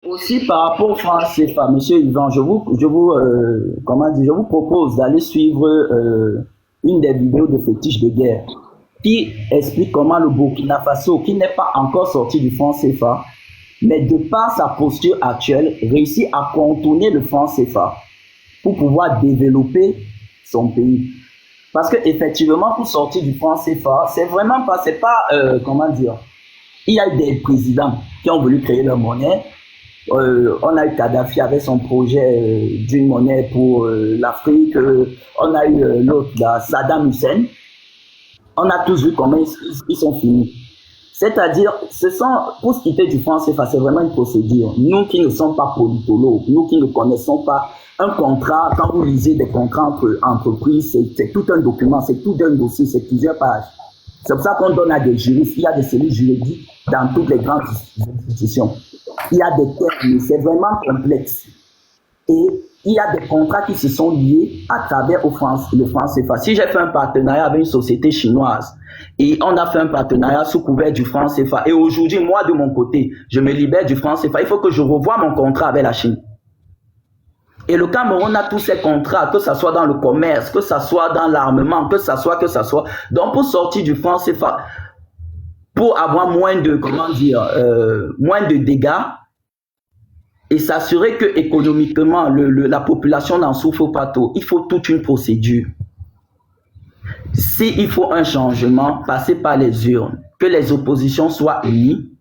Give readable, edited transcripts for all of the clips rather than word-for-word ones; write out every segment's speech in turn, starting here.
Aussi par rapport au franc CFA, Monsieur Yvan, je vous propose d'aller suivre une des vidéos de Fétiche de guerre qui explique comment le Burkina Faso, qui n'est pas encore sorti du franc CFA, mais de par sa posture actuelle, réussit à contourner le franc CFA pour pouvoir développer son pays. Parce que effectivement, pour sortir du franc CFA, c'est pas, comment dire, il y a eu des présidents qui ont voulu créer leur monnaie. On a eu Kadhafi avec son projet d'une monnaie pour l'Afrique. On a eu l'autre, Saddam Hussein. On a tous vu comment ils sont finis. C'est-à-dire, pour se quitter du franc CFA, c'est vraiment une procédure. Nous qui ne sommes pas politologues, nous qui ne connaissons pas un contrat, quand vous lisez des contrats entre entreprises, c'est tout un document, c'est tout un dossier, c'est plusieurs pages. C'est pour ça qu'on donne à des juristes, il y a des cellules juridiques dans toutes les grandes institutions. Il y a des termes, c'est vraiment complexe. Et il y a des contrats qui se sont liés à travers le franc CFA. Si j'ai fait un partenariat avec une société chinoise et on a fait un partenariat sous couvert du franc CFA et aujourd'hui, moi de mon côté, je me libère du franc CFA, il faut que je revoie mon contrat avec la Chine. Et le Cameroun a tous ces contrats, que ce soit dans le commerce, que ce soit dans l'armement, que ce soit. Donc pour sortir du franc CFA, pour avoir moins de dégâts et s'assurer que économiquement la population n'en souffre pas trop, il faut toute une procédure. S'il faut un changement, passer par les urnes, que les oppositions soient unies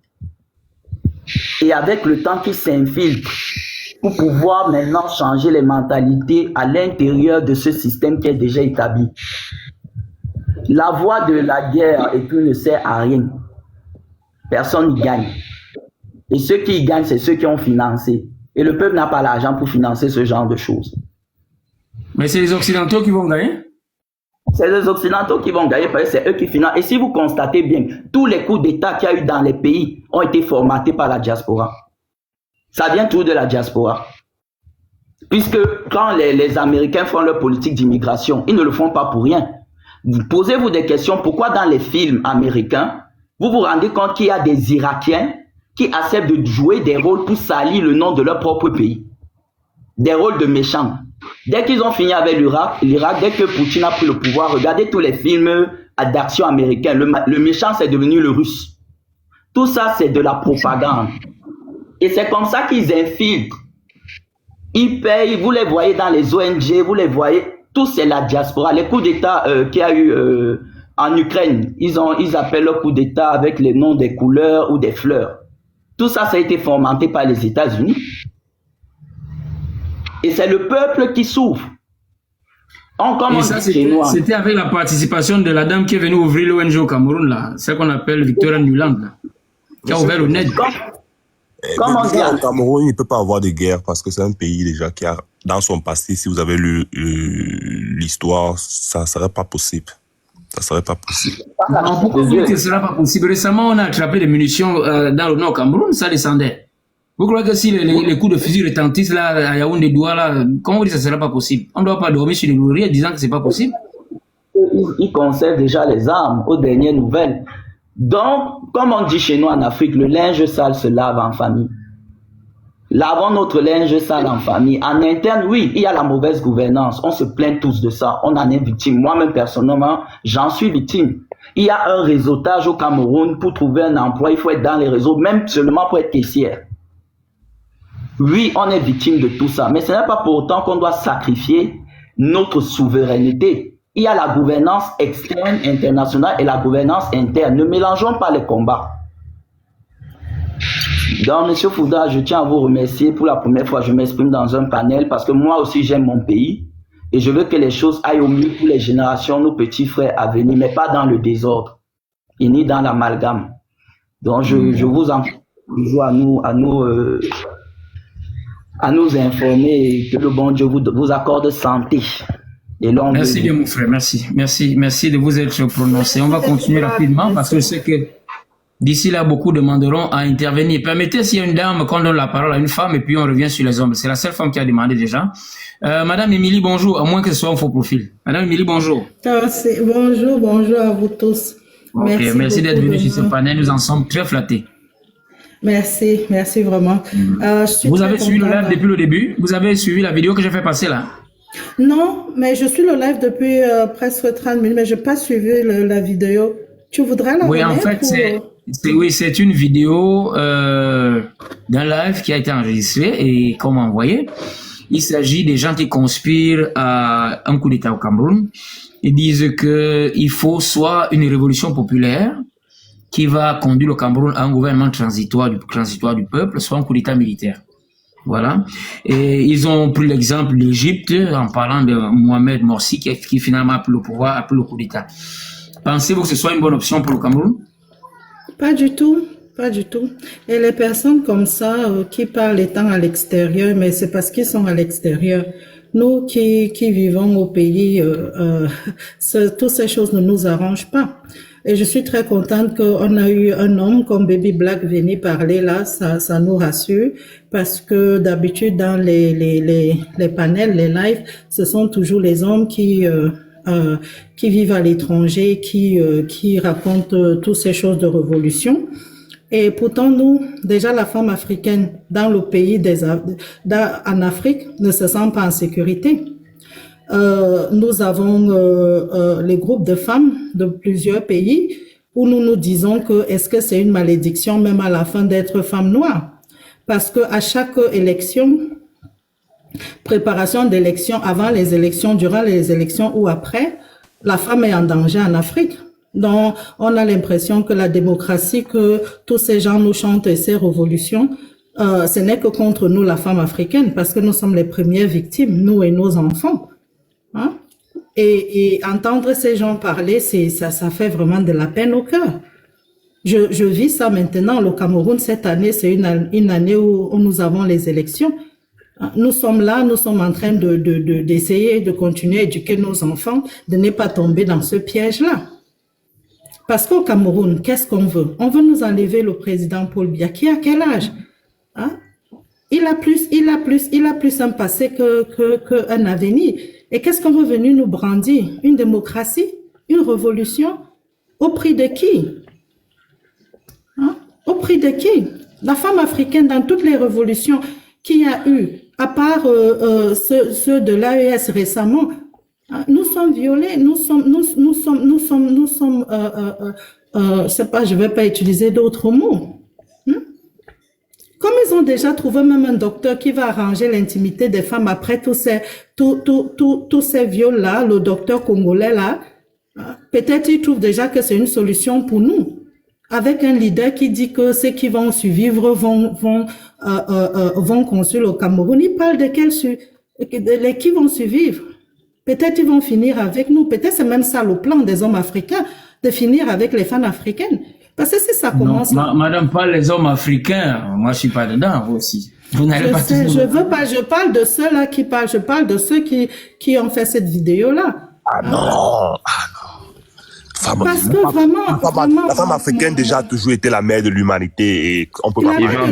et avec le temps qu'ils s'infiltrent pour pouvoir maintenant changer les mentalités à l'intérieur de ce système qui est déjà établi. La voie de la guerre et tout ne sert à rien. Personne n'y gagne. Et ceux qui y gagnent, c'est ceux qui ont financé. Et le peuple n'a pas l'argent pour financer ce genre de choses. Mais c'est les Occidentaux qui vont gagner? C'est les Occidentaux qui vont gagner parce que c'est eux qui financent. Et si vous constatez bien, tous les coups d'État qu'il y a eu dans les pays ont été formatés par la diaspora. Ça vient tout de la diaspora. Puisque quand les Américains font leur politique d'immigration, ils ne le font pas pour rien. Posez-vous des questions. Pourquoi dans les films américains, vous vous rendez compte qu'il y a des Irakiens qui acceptent de jouer des rôles pour salir le nom de leur propre pays? Des rôles de méchants. Dès qu'ils ont fini avec l'Irak, dès que Poutine a pris le pouvoir, regardez tous les films d'action américains. Le méchant, c'est devenu le russe. Tout ça, c'est de la propagande. Et c'est comme ça qu'ils infiltrent. Ils payent, vous les voyez dans les ONG, vous les voyez, tout c'est la diaspora. Les coups d'État qu'il y a eu en Ukraine, ils appellent le coup d'État avec les noms des couleurs ou des fleurs. Tout ça, ça a été fomenté par les États-Unis. Et c'est le peuple qui souffre. Et ça, c'était avec la participation de la dame qui est venue ouvrir l'ONG au Cameroun, là, celle qu'on appelle Victoria Nuland, là, qui a ouvert le net. Comment dire? Au Cameroun, il ne peut pas avoir de guerre parce que c'est un pays déjà qui a, dans son passé, si vous avez lu l'histoire, ça ne serait pas possible. Ça ne serait pas possible. Pourquoi vous dites que ce ne sera pas possible? Récemment, on a attrapé des munitions dans le nord Cameroun, ça descendait. Vous croyez que si les coups de fusil retentissent là, à Yaoundé, Douala, comment vous dites que ce ne sera pas possible? On ne doit pas dormir sur les lauriers disant que ce n'est pas possible. Ils conservent déjà les armes aux dernières nouvelles. Donc, comme on dit chez nous en Afrique, le linge sale se lave en famille. Lavons notre linge sale en famille. En interne, oui, il y a la mauvaise gouvernance. On se plaint tous de ça. On en est victime. Moi-même, personnellement, j'en suis victime. Il y a un réseautage au Cameroun pour trouver un emploi. Il faut être dans les réseaux, même seulement pour être caissière. Oui, on est victime de tout ça. Mais ce n'est pas pour autant qu'on doit sacrifier notre souveraineté. Il y a la gouvernance externe, internationale et la gouvernance interne. Ne mélangeons pas les combats. Donc, M. Fouda, je tiens à vous remercier. Pour la première fois, je m'exprime dans un panel parce que moi aussi, j'aime mon pays et je veux que les choses aillent au mieux pour les générations, nos petits frères à venir, mais pas dans le désordre et ni dans l'amalgame. Donc, je vous en prie toujours à nous informer et que le bon Dieu vous accorde santé. Merci bien mon frère, merci de vous être prononcé. On va continuer rapidement parce que je sais que d'ici là beaucoup demanderont à intervenir. Permettez s'il y a une dame qu'on donne la parole à une femme et puis on revient sur les hommes. C'est la seule femme qui a demandé déjà. Madame Émilie, bonjour, à moins que ce soit un faux profil. Madame Émilie, bonjour. Bonjour à vous tous. Merci d'être venue sur ce panel, nous en sommes très flattés. Merci, merci vraiment. Vous avez suivi le live depuis le début? Vous avez suivi la vidéo que j'ai fait passer là? Non, mais je suis le live depuis presque 30 minutes, mais je n'ai pas suivi la vidéo. Tu voudrais la remettre? Oui, c'est une vidéo d'un live qui a été enregistré et comme envoyé. Il s'agit des gens qui conspirent à un coup d'État au Cameroun. Ils disent qu'il faut soit une révolution populaire qui va conduire le Cameroun à un gouvernement transitoire du peuple, soit un coup d'État militaire. Voilà. Et ils ont pris l'exemple d'Égypte en parlant de Mohamed Morsi qui finalement a pris le pouvoir, a pris le coup d'État. Pensez-vous que ce soit une bonne option pour le Cameroun? Pas du tout. Pas du tout. Et les personnes comme ça qui parlent étant à l'extérieur, mais c'est parce qu'ils sont à l'extérieur. Nous qui vivons au pays, toutes ces choses ne nous arrangent pas. Et je suis très contente qu'on a eu un homme comme Baby Black venir parler là, ça nous rassure, parce que d'habitude dans les panels, les lives, ce sont toujours les hommes qui vivent à l'étranger, qui racontent toutes ces choses de révolution. Et pourtant, nous, déjà la femme africaine dans le pays en Afrique ne se sent pas en sécurité. Nous avons les groupes de femmes de plusieurs pays où nous nous disons que est-ce que c'est une malédiction même à la fin d'être femme noire? Parce que à chaque élection, préparation d'élection, avant les élections, durant les élections ou après, la femme est en danger en Afrique. Donc, on a l'impression que la démocratie, que tous ces gens nous chantent et ces révolutions, ce n'est que contre nous, la femme africaine, parce que nous sommes les premières victimes, nous et nos enfants. Hein? Et entendre ces gens parler, ça fait vraiment de la peine au cœur. Je vis ça maintenant. Le Cameroun, cette année, c'est une année où nous avons les élections. Nous sommes là, nous sommes en train d'essayer de continuer à éduquer nos enfants, de ne pas tomber dans ce piège-là. Parce qu'au Cameroun, qu'est-ce qu'on veut? On veut nous enlever le président Paul Biya, qui a quel âge? Hein? Il a plus un passé qu'un avenir. Et qu'est-ce qu'on veut venir nous brandir? Une démocratie? Une révolution? Au prix de qui? Hein? Au prix de qui? La femme africaine, dans toutes les révolutions qu'il y a eu, à part ceux de l'AES récemment, nous sommes violés, je sais pas, je vais pas utiliser d'autres mots. Comme ils ont déjà trouvé même un docteur qui va arranger l'intimité des femmes après tous ces viols-là, le docteur congolais-là, peut-être ils trouvent déjà que c'est une solution pour nous. Avec un leader qui dit que ceux qui vont survivre vont construire le Cameroun. Il parle de qui vont survivre. Peut-être ils vont finir avec nous. Peut-être c'est même ça le plan des hommes africains, de finir avec les femmes africaines. Parce que si ça commence... Non, madame, pas les hommes africains. Moi, je suis pas dedans, vous aussi. Vous n'allez pas sais, je veux pas, je parle de ceux-là qui parlent, je parle de ceux qui ont fait cette vidéo-là. Ah non. Parce que vraiment, la femme africaine déjà a toujours été la mère de l'humanité et on peut pas Ivan,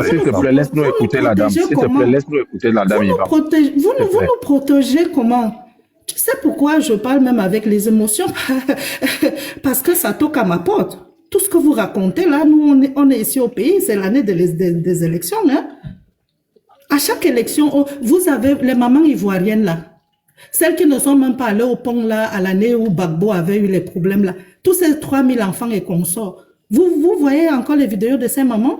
s'il te plaît, laisse-nous écouter la dame. S'il te plaît, laisse-nous écouter la dame, Ivan. Vous nous protégez comment? Tu sais pourquoi je parle même avec les émotions? Parce que ça toque à ma porte. Tout ce que vous racontez là, nous on est ici au pays, c'est l'année des élections. Hein? À chaque élection, vous avez les mamans ivoiriennes là. Celles qui ne sont même pas allées au pont là, à l'année où Gbagbo avait eu les problèmes là. Tous ces 3000 enfants et consorts. Vous voyez encore les vidéos de ces mamans?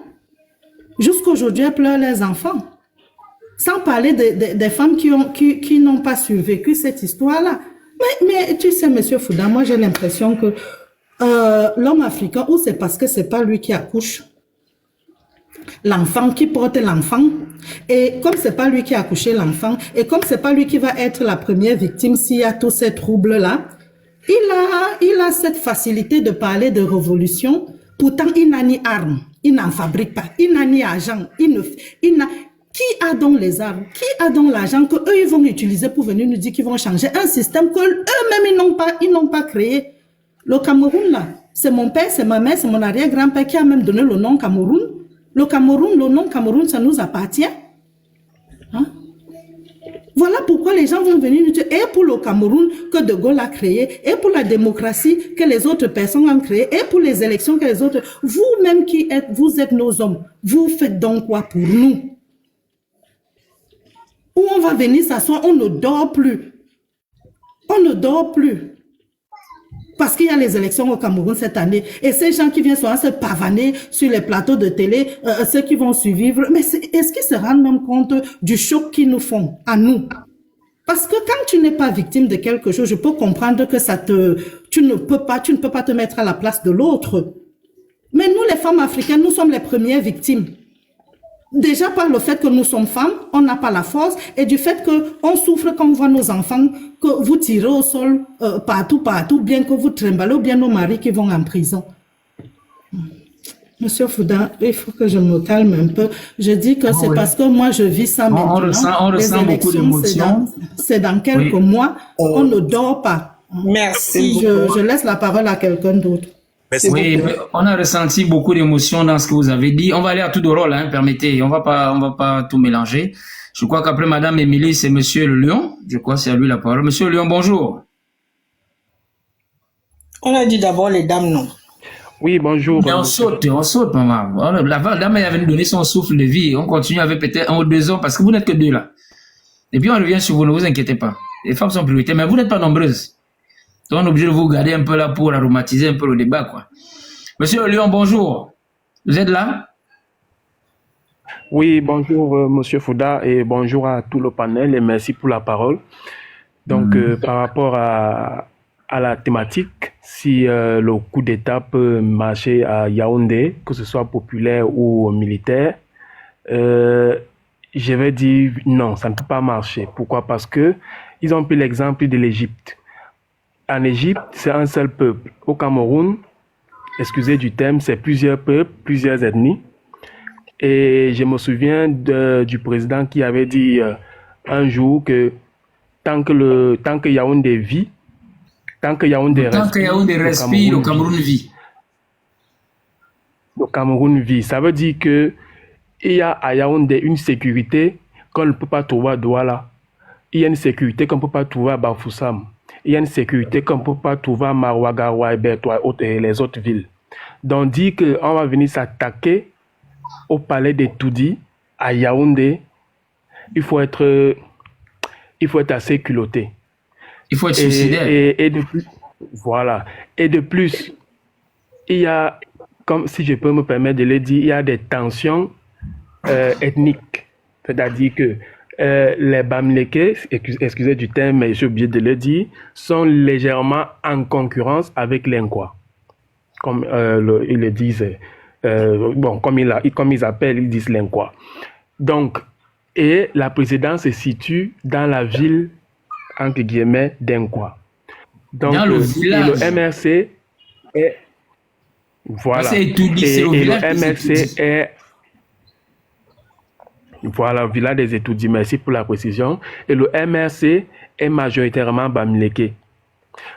Jusqu'aujourd'hui, elles pleurent les enfants. Sans parler des femmes qui n'ont pas survécu cette histoire-là. Mais tu sais, monsieur Fouda, moi j'ai l'impression que l'homme africain, ou c'est parce que c'est pas lui qui accouche, l'enfant qui porte l'enfant, et comme c'est pas lui qui a accouché l'enfant, et comme c'est pas lui qui va être la première victime s'il y a tous ces troubles-là, il a cette facilité de parler de révolution, pourtant il n'a ni armes, il n'en fabrique pas, il n'a ni argent, qui a donc les armes, qui a donc l'argent que eux ils vont utiliser pour venir nous dire qu'ils vont changer un système que eux-mêmes ils n'ont pas créé. Le Cameroun là, c'est mon père, c'est ma mère, c'est mon arrière-grand-père qui a même donné le nom Cameroun. Le Cameroun, le nom Cameroun, ça nous appartient. Hein? Voilà pourquoi les gens vont venir nous dire, et pour le Cameroun que De Gaulle a créé, et pour la démocratie que les autres personnes ont créé, et pour les élections que les autres, vous-même vous êtes nos hommes, vous faites donc quoi pour nous? Où on va venir s'asseoir, on ne dort plus. On ne dort plus. Parce qu'il y a les élections au Cameroun cette année. Et ces gens qui viennent souvent se pavaner sur les plateaux de télé, ceux qui vont survivre, mais est-ce qu'ils se rendent même compte du choc qu'ils nous font, à nous? Parce que quand tu n'es pas victime de quelque chose, je peux comprendre que tu ne peux pas te mettre à la place de l'autre. Mais nous, les femmes africaines, nous sommes les premières victimes. Déjà par le fait que nous sommes femmes, on n'a pas la force, et du fait qu'on souffre quand on voit nos enfants, que vous tirez au sol partout, bien que vous trimballez, ou bien nos maris qui vont en prison. Monsieur Fouda, il faut que je me calme un peu. Je dis que c'est parce que moi je vis ça maintenant. On ressent beaucoup d'émotions. C'est dans quelques mois, on ne dort pas. Merci. Je laisse la parole à quelqu'un d'autre. Oui, on a ressenti beaucoup d'émotions dans ce que vous avez dit. On va aller à tout de rôle, permettez. On va pas tout mélanger. Je crois qu'après Madame Émilie, c'est Monsieur Le Lion. Je crois que c'est à lui la parole. Monsieur Le Lion, bonjour. On a dit d'abord les dames, non? Oui, bonjour. Mais on saute, maman. La dame est venue donner son souffle de vie. On continue avec peut-être 1 ou 2 ans parce que vous n'êtes que 2 là. Et puis on revient sur vous, ne vous inquiétez pas. Les femmes sont prioritaires, mais vous n'êtes pas nombreuses. Donc on est obligé de vous garder un peu là pour aromatiser un peu le débat, quoi. Monsieur Lyon, bonjour. Vous êtes là? Oui, bonjour Monsieur Fouda et bonjour à tout le panel et merci pour la parole. Donc par rapport à la thématique, si le coup d'État peut marcher à Yaoundé, que ce soit populaire ou militaire, je vais dire non, ça ne peut pas marcher. Pourquoi? Parce que ils ont pris l'exemple de l'Égypte. En Égypte, c'est un seul peuple. Au Cameroun, excusez du terme, c'est plusieurs peuples, plusieurs ethnies. Et je me souviens du président qui avait dit un jour que tant que Yaoundé vit, tant que Yaoundé respire, le Cameroun vit. Le Cameroun vit. Ça veut dire que il y a à Yaoundé une sécurité qu'on ne peut pas trouver à Douala. Il y a une sécurité qu'on ne peut pas trouver à Bafoussam. Il y a une sécurité qu'on ne peut pas trouver à Marouagaroua, Bertoua et les autres villes. Donc, dire qu'on va venir s'attaquer au palais des Toudi, à Yaoundé, il faut être assez culotté. Il faut être suicidaire. Et de plus, voilà. Et de plus, il y a, comme si je peux me permettre de le dire, il y a des tensions ethniques. C'est-à-dire que les Bamileke, excusez du terme, mais j'ai oublié de le dire, sont légèrement en concurrence avec les Nkwa. Comme ils le disent, comme ils appellent, ils disent les Nkwa. Donc, et la présidence se situe dans la ville, entre guillemets, d'Nkwa. Donc, dans le village. Et le MRC est... Voilà. C'est tout dit, c'est et le MRC est... Voilà, village des étudiants, merci pour la précision. Et le MRC est majoritairement Bamileke.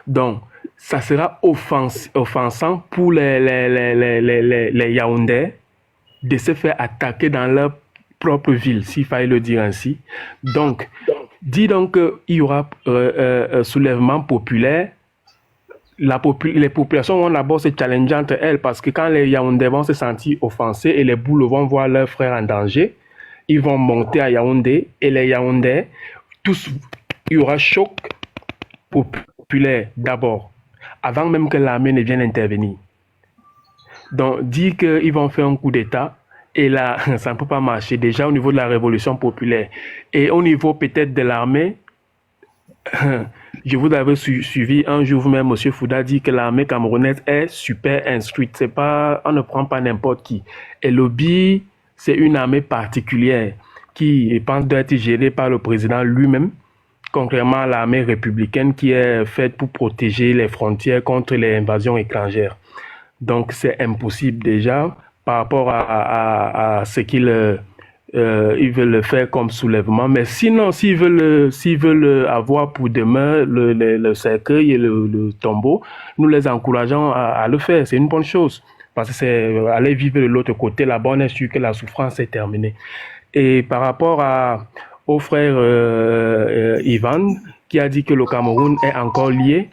Donc, ça sera offensant pour les Yaoundais de se faire attaquer dans leur propre ville, s'il fallait le dire ainsi. Donc, dis donc qu'il y aura soulèvement populaire. Les populations vont d'abord se challenger entre elles parce que quand les Yaoundais vont se sentir offensés et les Boules vont voir leurs frères en danger, ils vont monter à Yaoundé et les Yaoundais, il y aura choc populaire d'abord, avant même que l'armée ne vienne intervenir. Donc, dire qu'ils vont faire un coup d'État, et là, ça ne peut pas marcher. Déjà au niveau de la révolution populaire et au niveau peut-être de l'armée, je vous avais suivi un jour vous-même, M. Fouda dit que l'armée camerounaise est super instruite. On ne prend pas n'importe qui. Et le BI, c'est une armée particulière qui, je pense, doit être gérée par le président lui-même, contrairement à l'armée républicaine qui est faite pour protéger les frontières contre les invasions étrangères. Donc, c'est impossible déjà par rapport à ce qu'ils veulent faire comme soulèvement. Mais sinon, s'ils veulent avoir pour demain le cercueil et le tombeau, nous les encourageons à le faire. C'est une bonne chose. Parce que c'est aller vivre de l'autre côté, là-bas, on est sûr que la souffrance est terminée. Et par rapport au frère Ivan, qui a dit que le Cameroun est encore lié.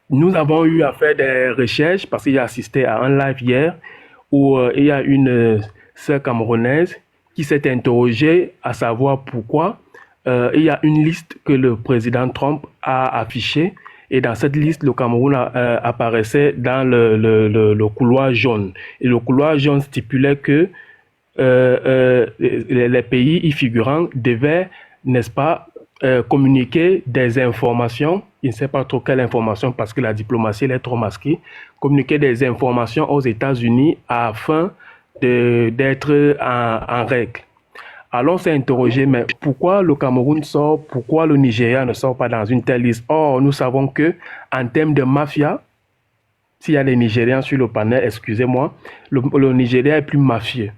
Nous avons eu à faire des recherches parce qu'il a assisté à un live hier où il y a une sœur camerounaise qui s'est interrogée à savoir pourquoi il y a une liste que le président Trump a affichée et dans cette liste, le Cameroun apparaissait dans le couloir jaune. Et le couloir jaune stipulait que les pays y figurant devaient, n'est-ce pas, communiquer des informations, il ne sait pas trop quelle information parce que la diplomatie elle est trop masquée, communiquer des informations aux États-Unis afin d'être en règle. Alors on s'est interrogé, mais pourquoi le Cameroun sort, pourquoi le Nigeria ne sort pas dans une telle liste? Or, nous savons que en termes de mafia, s'il y a des Nigérians sur le panel, excusez-moi, le Nigeria est plus mafieux.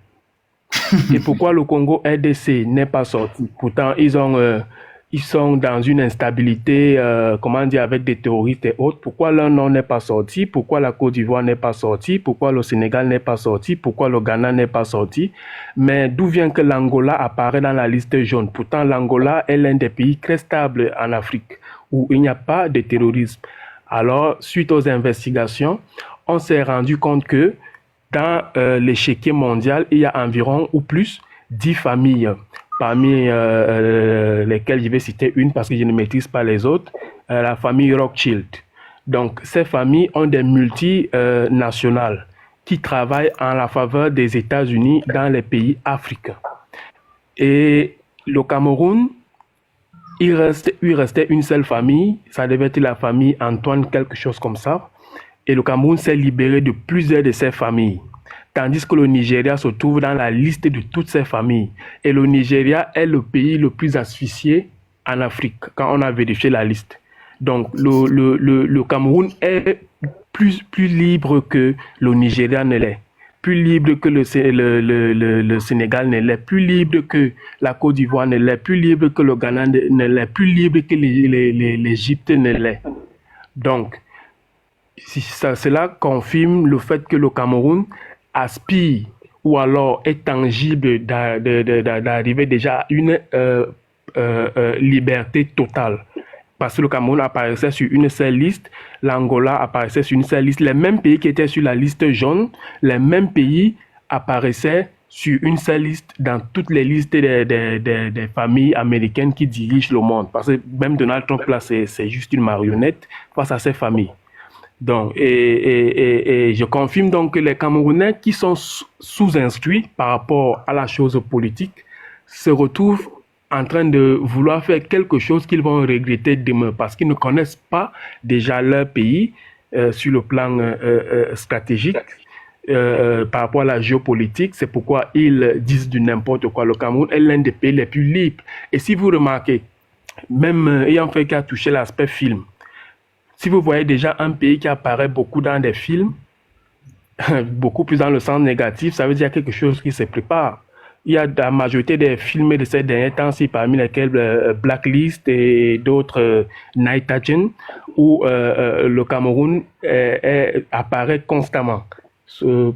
Et pourquoi le Congo RDC n'est pas sorti? Pourtant, ils sont dans une instabilité, comment dire, avec des terroristes et autres. Pourquoi leur nom n'est pas sorti? Pourquoi la Côte d'Ivoire n'est pas sortie? Pourquoi le Sénégal n'est pas sorti? Pourquoi le Ghana n'est pas sorti? Mais d'où vient que l'Angola apparaît dans la liste jaune? Pourtant, l'Angola est l'un des pays très stables en Afrique, où il n'y a pas de terrorisme. Alors, suite aux investigations, on s'est rendu compte que dans l'échiquier mondial, il y a environ ou plus 10 familles. Parmi lesquelles je vais citer une parce que je ne maîtrise pas les autres, la famille Rothschild. Donc, ces familles ont des multinationales qui travaillent en la faveur des États-Unis dans les pays africains. Et le Cameroun, il restait une seule famille, ça devait être la famille Antoine, quelque chose comme ça. Et le Cameroun s'est libéré de plusieurs de ces familles. Tandis que le Nigeria se trouve dans la liste de toutes ces familles. Et le Nigeria est le pays le plus asphyxié en Afrique, quand on a vérifié la liste. Donc, le Cameroun est plus libre que le Nigeria ne l'est, plus libre que le Sénégal ne l'est, plus libre que la Côte d'Ivoire ne l'est, plus libre que le Ghana ne l'est, plus libre que l'Égypte ne l'est. Donc, cela confirme le fait que le Cameroun aspire ou alors est tangible d'arriver déjà à une liberté totale. Parce que le Cameroun apparaissait sur une seule liste, l'Angola apparaissait sur une seule liste. Les mêmes pays qui étaient sur la liste jaune, les mêmes pays apparaissaient sur une seule liste dans toutes les listes des familles américaines qui dirigent le monde. Parce que même Donald Trump, là, c'est juste une marionnette face à ces familles. Donc, et je confirme donc que les Camerounais qui sont sous-instruits par rapport à la chose politique se retrouvent en train de vouloir faire quelque chose qu'ils vont regretter demain parce qu'ils ne connaissent pas déjà leur pays sur le plan stratégique par rapport à la géopolitique. C'est pourquoi ils disent du n'importe quoi. Le Cameroun est l'un des pays les plus libres. Et si vous remarquez, même ayant fait qu'à toucher l'aspect film, si vous voyez déjà un pays qui apparaît beaucoup dans des films, beaucoup plus dans le sens négatif, ça veut dire quelque chose qui se prépare. Il y a la majorité des films de ces derniers temps, parmi lesquels Blacklist et d'autres Night Agent, où le Cameroun apparaît constamment sur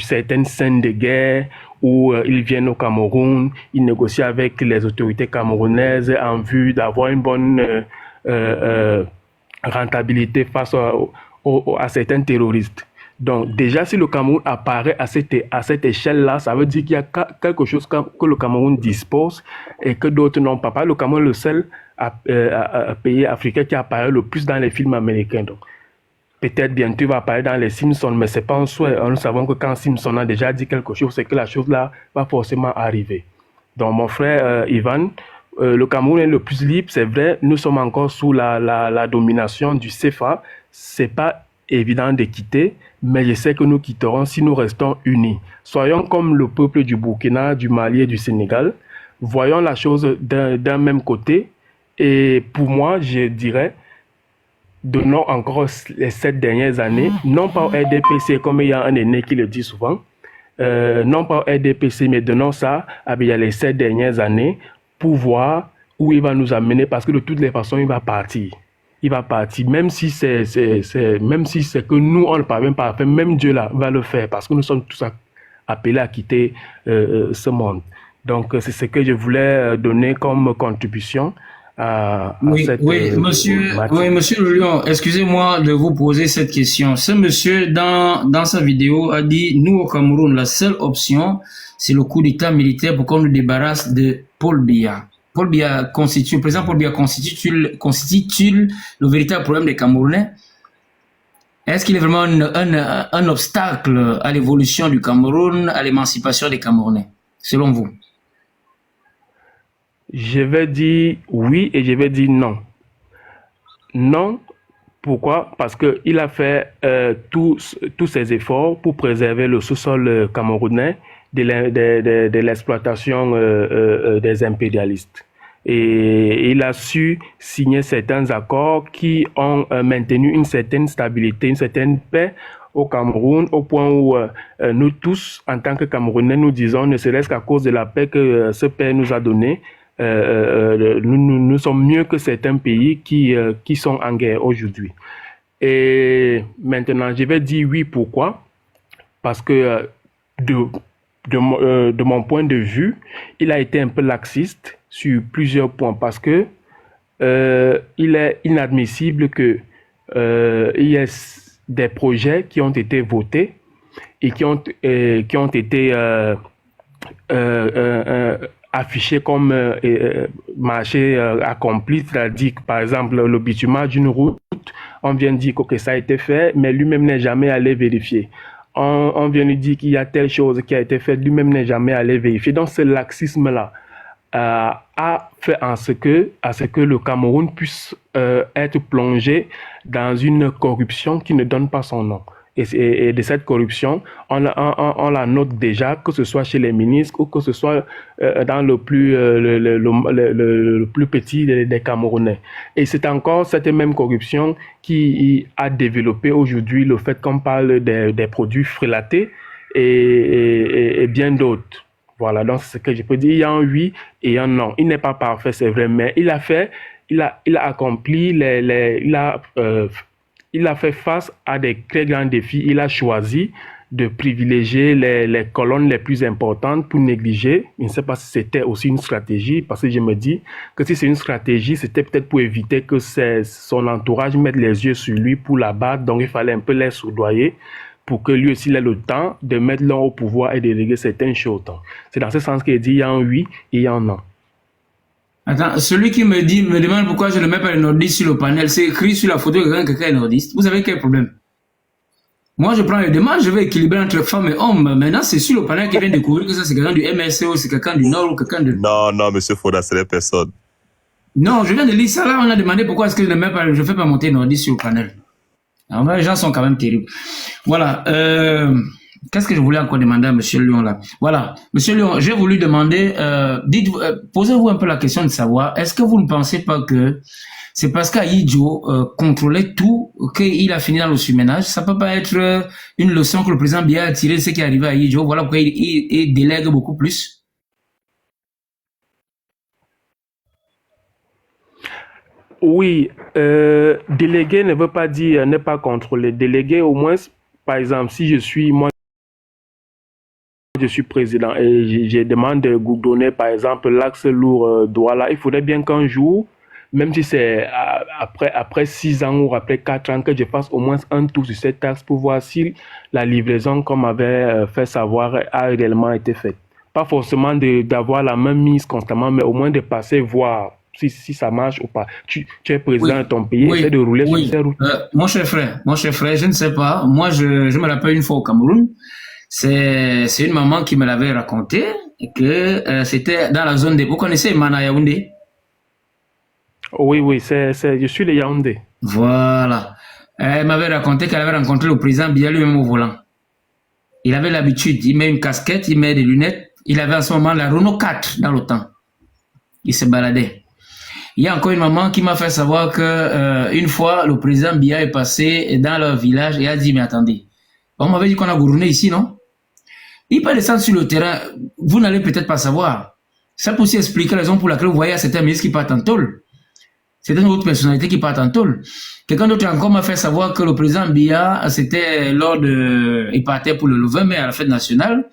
certaines scènes de guerre, où ils viennent au Cameroun, ils négocient avec les autorités camerounaises en vue d'avoir une bonne rentabilité face à certains terroristes. Donc déjà, si le Cameroun apparaît à cette échelle-là, ça veut dire qu'il y a quelque chose que le Cameroun dispose et que d'autres n'ont pas. Le Cameroun est le seul pays africain qui apparaît le plus dans les films américains. Donc, peut-être bientôt il va apparaître dans les Simpsons, mais ce n'est pas un souhait. Nous savons que quand Simpson a déjà dit quelque chose, c'est que la chose-là va forcément arriver. Donc mon frère Ivan, le Cameroun est le plus libre, c'est vrai, nous sommes encore sous la domination du CFA. Ce n'est pas évident de quitter, mais je sais que nous quitterons si nous restons unis. Soyons comme le peuple du Burkina, du Mali et du Sénégal. Voyons la chose d'un même côté. Et pour moi, je dirais, donnons encore les 7 dernières années, non pas au RDPC, comme il y a un aîné qui le dit souvent, non pas au RDPC, mais donnons ça il y a les 7 dernières années pour voir où il va nous amener, parce que de toutes les façons, il va partir. Il va partir, même si c'est que nous, on ne parvient pas à faire, même Dieu là va le faire, parce que nous sommes tous appelés à quitter ce monde. Donc, c'est ce que je voulais donner comme contribution à cette monsieur Le Lion, excusez-moi de vous poser cette question. Ce monsieur, dans sa vidéo, a dit, nous au Cameroun, la seule option, c'est le coup d'État militaire pour qu'on nous débarrasse de Paul Biya. Paul Biya constitue, le président Paul Biya constitue le véritable problème des Camerounais. Est-ce qu'il est vraiment un obstacle à l'évolution du Cameroun, à l'émancipation des Camerounais, selon vous? Je vais dire oui et je vais dire non. Non, pourquoi? Parce qu'il a fait tous ses efforts pour préserver le sous-sol camerounais de l'exploitation des impérialistes. Et il a su signer certains accords qui ont maintenu une certaine stabilité, une certaine paix au Cameroun, au point où nous tous, en tant que Camerounais, nous disons, ne serait-ce qu'à cause de la paix que ce père nous a donnée, nous sommes mieux que certains pays qui sont en guerre aujourd'hui. Et maintenant, je vais dire oui, pourquoi? Parce que de mon point de vue, il a été un peu laxiste sur plusieurs points, parce que il est inadmissible que il y ait des projets qui ont été votés et qui ont été affichés comme marché accompli, c'est-à-dire par exemple le bitumage d'une route, on vient dire que ça a été fait, mais lui-même n'est jamais allé vérifier. On vient lui dire qu'il y a telle chose qui a été faite, lui-même n'est jamais allé vérifier. Donc ce laxisme-là a fait à ce que le Cameroun puisse être plongé dans une corruption qui ne donne pas son nom. Et de cette corruption, on la note déjà, que ce soit chez les ministres ou que ce soit dans le plus petit des Camerounais. Et c'est encore cette même corruption qui a développé aujourd'hui le fait qu'on parle des produits frélatés et bien d'autres. Voilà, donc c'est ce que je peux dire. Il y a un oui et un non. Il n'est pas parfait, c'est vrai, mais il a accompli il a fait face à des très grands défis. Il a choisi de privilégier les colonnes les plus importantes pour négliger. Je ne sais pas si c'était aussi une stratégie, parce que je me dis que si c'est une stratégie, c'était peut-être pour éviter que son entourage mette les yeux sur lui pour l'abattre. Donc il fallait un peu les soudoyer pour que lui aussi ait le temps de mettre l'homme au pouvoir et déléguer certaines choses. C'est dans ce sens qu'il dit il y a un oui et il y a un non. Attends, celui qui me demande pourquoi je ne mets pas le nordiste sur le panel, c'est écrit sur la photo que quelqu'un est nordiste. Vous avez quel problème? Moi, je prends les demandes, je vais équilibrer entre femmes et hommes. Maintenant, c'est sur le panel qui vient découvrir que ça, c'est quelqu'un du MSC ou c'est quelqu'un du Nord ou quelqu'un de... Non, monsieur Foda, c'est les personnes. Non, je viens de lire ça là, on a demandé pourquoi est-ce que je ne fais pas monter nordiste sur le panel. Alors, les gens sont quand même terribles. Voilà, qu'est-ce que je voulais encore demander à M. Lyon là? Voilà, M. Lyon, j'ai voulu demander, posez-vous un peu la question de savoir, est-ce que vous ne pensez pas que c'est parce qu'Ahidjo contrôlait tout qu'il a fini dans le surménage? Ça peut pas être une leçon que le président Biya a tiré de ce qui est arrivé à Ahidjo. Voilà pourquoi il délègue beaucoup plus. Oui, déléguer ne veut pas dire ne pas contrôler. Déléguer, au moins, par exemple, si je suis président et je demande de donner, par exemple, l'axe lourd-Douala, il faudrait bien qu'un jour, même si c'est après 6 ans ou après 4 ans, que je fasse au moins un tour sur cette axe pour voir si la livraison, comme avait fait savoir, a réellement été faite. Pas forcément d'avoir la même mise constamment, mais au moins de passer voir si ça marche ou pas. Tu es président de ton pays, essaie de rouler sur ces routes. Mon cher frère, je ne sais pas. Moi, je me rappelle une fois au Cameroun, c'est une maman qui me l'avait raconté, que c'était dans la zone vous connaissez Mana Yaoundé? Oui, je suis de Yaoundé. Voilà. Elle m'avait raconté qu'elle avait rencontré le président Biya lui-même au volant. Il avait l'habitude, il met une casquette, il met des lunettes. Il avait à ce moment la Renault 4 dans le temps. Il se baladait. Il y a encore une maman qui m'a fait savoir que une fois, le président Biya est passé dans leur village et a dit, mais attendez, on m'avait dit qu'on a gourouné ici, non? Il peut descendre sur le terrain, vous n'allez peut-être pas savoir. Ça peut aussi expliquer la raison pour laquelle vous voyez certains ministres qui partent en tôle. Certaines autres personnalités qui partent en tôle. Quelqu'un d'autre encore m'a fait savoir que le président Biya, c'était il partait pour le 20 mai à la fête nationale.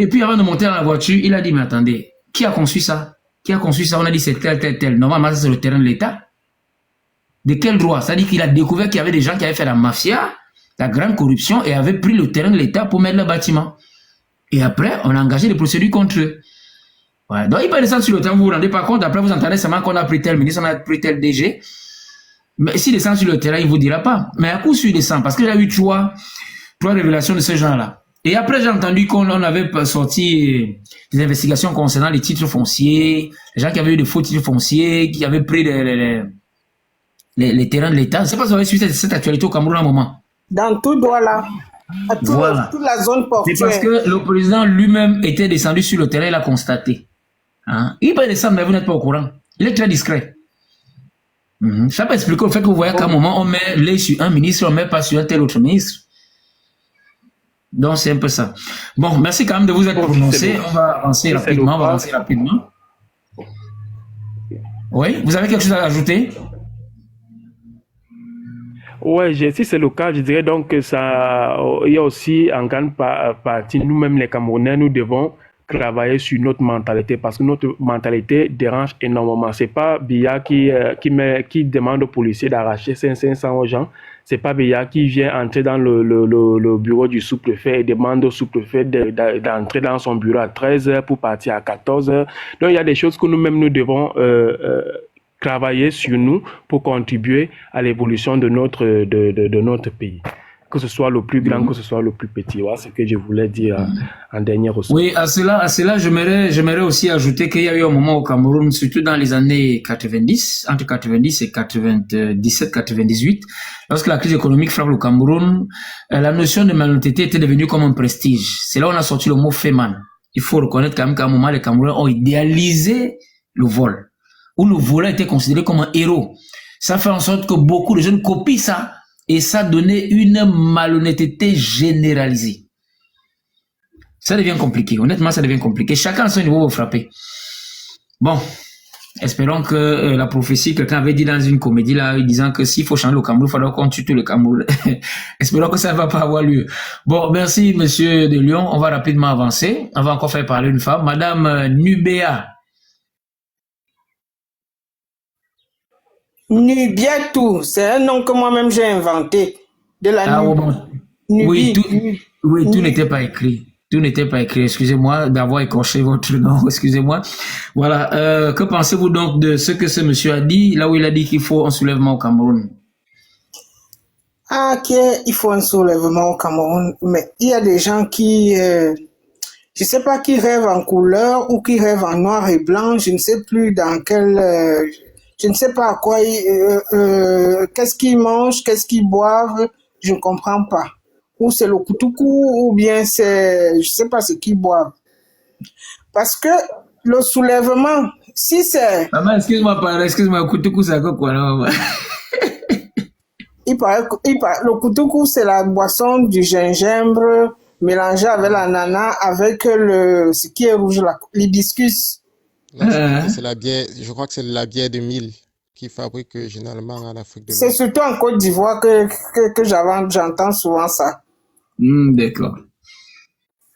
Et puis avant de monter dans la voiture, il a dit, mais attendez, qui a conçu ça? Qui a conçu ça? On a dit, c'est tel, tel, tel. Normalement, c'est le terrain de l'État. De quel droit? C'est-à-dire qu'il a découvert qu'il y avait des gens qui avaient fait la mafia, la grande corruption, et avaient pris le terrain de l'État pour mettre le bâtiment. Et après, on a engagé des procédures contre eux. Ouais. Donc, il peut descendre sur le terrain, vous vous rendez pas compte. Après, vous entendez seulement qu'on a pris tel ministre, on a pris tel DG. Mais s'il descend sur le terrain, il ne vous dira pas. Mais à coup sûr, il descend. Parce que j'ai eu trois révélations de ce genre-là. Et après, j'ai entendu qu'on avait sorti des investigations concernant les titres fonciers, les gens qui avaient eu de faux titres fonciers, qui avaient pris les terrains de l'État. Je ne sais pas si vous avez suivi cette actualité au Cameroun à un moment. Dans tout droit là, à Voilà. toute la zone portuaire. C'est parce que le président lui-même était descendu sur le terrain, il a constaté. Hein? Il peut descendre, mais vous n'êtes pas au courant. Il est très discret. Ça peut expliquer le fait que vous voyez qu'à un moment, on met l'œil sur un ministre, on ne met pas sur un tel autre ministre. Donc, c'est un peu ça. Bon, merci quand même de vous être prononcé. On va avancer rapidement. Oui, vous avez quelque chose à ajouter? Ouais, si c'est le cas, je dirais donc que ça, il y a aussi en grande partie, nous-mêmes les Camerounais, nous devons travailler sur notre mentalité parce que notre mentalité dérange énormément. C'est pas Biya qui demande aux policiers d'arracher 500 aux gens. C'est pas Biya qui vient entrer dans le bureau du sous-préfet et demande au sous-préfet d'entrer dans son bureau à 13h pour partir à 14h. Donc il y a des choses que nous-mêmes nous devons travailler sur nous pour contribuer à l'évolution de notre pays. Que ce soit le plus grand, que ce soit le plus petit. Voilà ce que je voulais dire en dernier ressort. Oui, à cela, j'aimerais aussi ajouter qu'il y a eu un moment au Cameroun, surtout dans les années 90, entre 90 et 97, 98, lorsque la crise économique frappe le Cameroun, la notion de malhonnêteté était devenue comme un prestige. C'est là où on a sorti le mot Feman. Il faut reconnaître quand même qu'à un moment, les Camerounais ont idéalisé le vol, où le voleur était considéré comme un héros. Ça fait en sorte que beaucoup de jeunes copient ça, et ça donnait une malhonnêteté généralisée. Ça devient compliqué. Honnêtement, ça devient compliqué. Chacun à son niveau va frapper. Bon, espérons que la prophétie, quelqu'un avait dit dans une comédie là, disant que s'il faut changer le Cameroun, il faudra qu'on tue tout le Cameroun. Espérons que ça ne va pas avoir lieu. Bon, merci Monsieur de Lyon. On va rapidement avancer. On va encore faire parler une femme. Madame Nubéa. Nubiatou, c'est un nom que moi-même j'ai inventé. De la Oui, tout n'était pas écrit. Tout n'était pas écrit. Excusez-moi d'avoir écorché votre nom. Excusez-moi. Voilà. Que pensez-vous donc de ce que ce monsieur a dit, là où il a dit qu'il faut un soulèvement au Cameroun? Il faut un soulèvement au Cameroun. Mais il y a des gens qui, je sais pas, qui rêvent en couleur ou qui rêvent en noir et blanc. Je ne sais plus dans quel... je ne sais pas à quoi, qu'est-ce qu'ils mangent, qu'est-ce qu'ils boivent, je ne comprends pas. Ou c'est le koutoukou, ou bien c'est, je ne sais pas ce qu'ils boivent. Parce que le soulèvement, si c'est... Maman, excuse-moi, le koutoukou, c'est quoi, là? Il paraît, le koutoukou, c'est la boisson du gingembre mélangée avec l'ananas, avec ce qui est rouge, l'hibiscus. C'est la bière, je crois que c'est la bière de mil qui fabrique généralement en Afrique de l'Ouest. C'est surtout en Côte d'Ivoire que j'entends souvent ça. D'accord.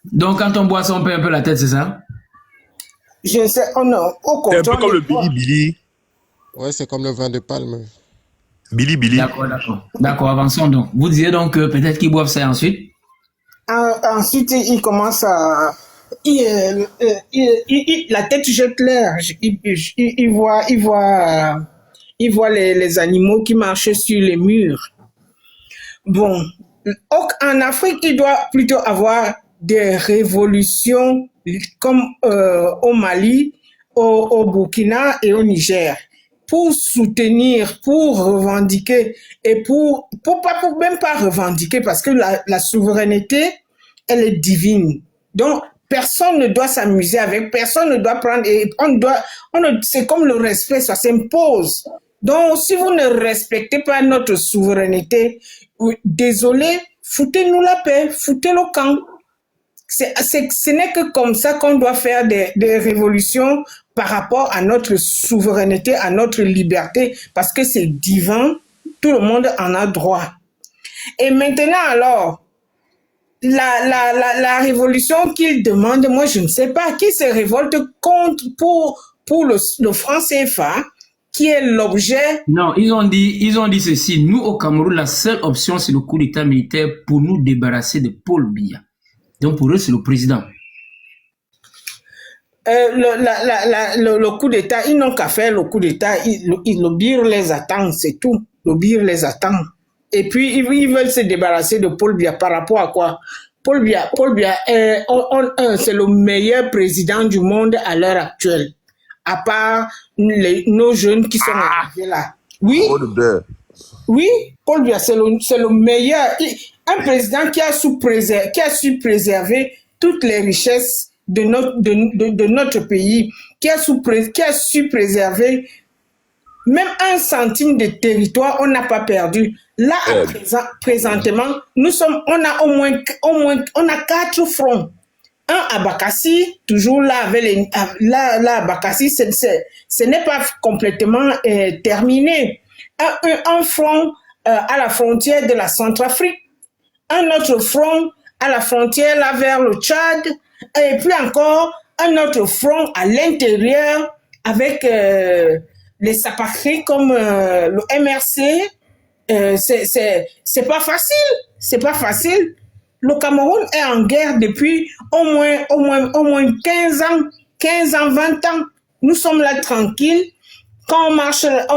Donc quand on boit ça, on perd un peu la tête, c'est ça? Je sais, oh non, au contraire. C'est un peu comme le Billy. Ouais, c'est comme le vin de palme. Billy. D'accord, avançons donc. Vous disiez donc que peut-être qu'ils boivent ça ensuite? Ensuite, ils commencent à... la tête jette l'air. Il voit les animaux qui marchent sur les murs. Bon, en Afrique, il doit plutôt avoir des révolutions comme au Mali, au Burkina et au Niger pour soutenir, pour revendiquer et même pas revendiquer parce que la souveraineté, elle est divine. Donc, personne ne doit s'amuser avec, personne ne doit prendre, et c'est comme le respect, ça s'impose. Donc, si vous ne respectez pas notre souveraineté, désolé, foutez-nous la paix, foutez le camp. Ce n'est que comme ça qu'on doit faire des révolutions par rapport à notre souveraineté, à notre liberté, parce que c'est divin, tout le monde en a droit. Et maintenant alors, la révolution qu'ils demandent, moi je ne sais pas, qui se révolte contre pour le franc CFA, qui est l'objet. Non, ils ont dit ceci. Nous, au Cameroun, la seule option, c'est le coup d'État militaire pour nous débarrasser de Paul Biya. Donc, pour eux, c'est le président. Le coup d'État, ils n'ont qu'à faire le coup d'État. Le BIR les attend, c'est tout. Le BIR les attend. Et puis, ils veulent se débarrasser de Paul Biya par rapport à quoi? Paul Biya, c'est le meilleur président du monde à l'heure actuelle. À part nos jeunes qui sont arrivés là. Oui, oui, Paul Biya, c'est le meilleur. Un président qui a su préserver toutes les richesses de notre pays, qui a su préserver même 1 centime de territoire, on n'a pas perdu. Là, présentement, on a 4 fronts. Un à Bakassi, toujours là, là à Bakassi, ce n'est pas complètement terminé. Un front à la frontière de la Centrafrique, un autre front à la frontière là vers le Tchad, et puis encore un autre front à l'intérieur avec les sapacris comme le MRC. C'est pas facile, c'est pas facile. Le Cameroun est en guerre depuis au moins 15 ans, 20 ans. Nous sommes là tranquilles. Quand on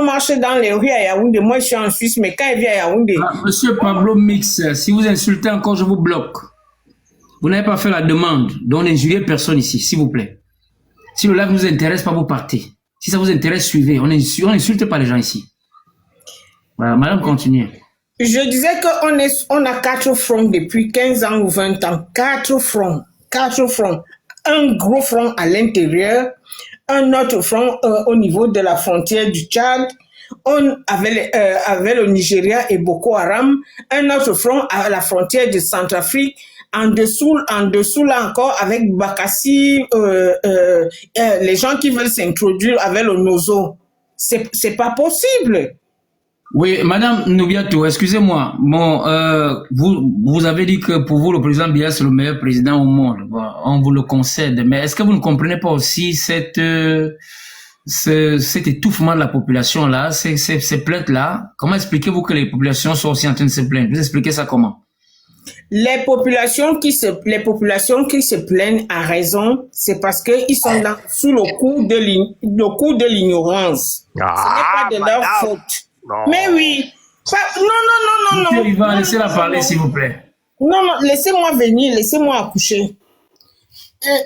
marche dans les rues à Yaoundé, moi je suis en Suisse, mais quand il vient à Yaoundé... Monsieur Pablo Mix, si vous insultez encore, je vous bloque. Vous n'avez pas fait la demande, donc n'injuriez personne ici, s'il vous plaît. Si le live ne vous intéresse pas, vous partez. Si ça vous intéresse, suivez. On n'insulte pas les gens ici. Voilà, madame, continuez. Je disais qu'on a 4 fronts depuis 15 ans ou 20 ans. 4 fronts. Un gros front à l'intérieur, un autre front au niveau de la frontière du Tchad, avec le Nigeria et Boko Haram, un autre front à la frontière de Centrafrique, en dessous là encore avec Bakassi, les gens qui veulent s'introduire avec le Nozo. C'est pas possible. Oui, Madame Noubiatou, excusez-moi. Bon, vous avez dit que pour vous, le président Biya, c'est le meilleur président au monde. Bon, on vous le concède. Mais est-ce que vous ne comprenez pas aussi cet étouffement de la population-là, ces plaintes-là? Comment expliquez-vous que les populations sont aussi en train de se plaindre? Vous expliquez ça comment? Les populations qui se plaignent à raison, c'est parce qu'ils sont sous le coup de l'ignorance. Ce n'est pas de leur faute. Non. Mais oui. Non. Ivan, laissez-la parler, s'il vous plaît. Non, laissez-moi venir, laissez-moi accoucher.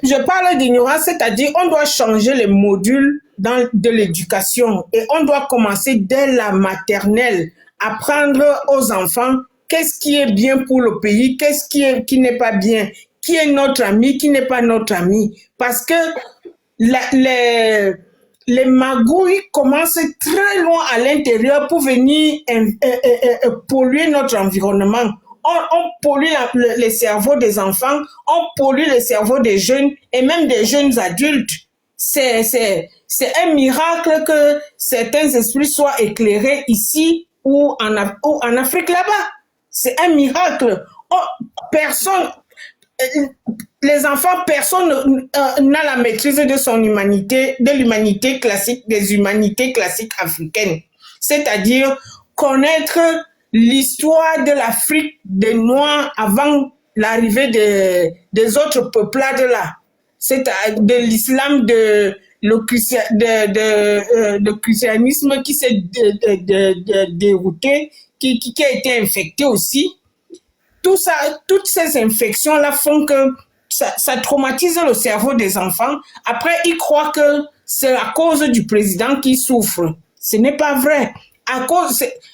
Je parle d'ignorance, c'est-à-dire on doit changer les modules de l'éducation et on doit commencer dès la maternelle, apprendre aux enfants qu'est-ce qui est bien pour le pays, qu'est-ce qui n'est pas bien, qui est notre ami, qui n'est pas notre ami. Parce que les magouilles commencent très loin à l'intérieur pour venir polluer notre environnement. On pollue les cerveaux des enfants, on pollue les cerveaux des jeunes et même des jeunes adultes. C'est un miracle que certains esprits soient éclairés ici ou en Afrique là-bas. C'est un miracle. Les enfants, personne n'a la maîtrise de son humanité, de l'humanité classique, des humanités classiques africaines. C'est-à-dire connaître l'histoire de l'Afrique des Noirs avant l'arrivée des autres peuplades là. C'est de l'islam, le christianisme qui s'est dérouté, qui a été infecté aussi. Tout ça, toutes ces infections-là font que ça traumatise le cerveau des enfants. Après, ils croient que c'est à cause du président qui souffre. Ce n'est pas vrai.